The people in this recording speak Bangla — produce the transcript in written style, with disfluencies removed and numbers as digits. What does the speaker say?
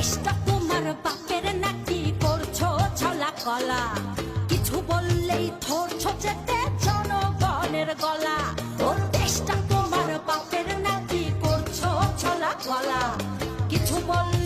দেশটা তোমার বাপের নাকি করছো ছলা কলা কিছু বললেই ধরছো যেতে জনগণের গলা ওর দেশটা তোমার বাপের নাকি করছো ছলা কলা কিছু বললে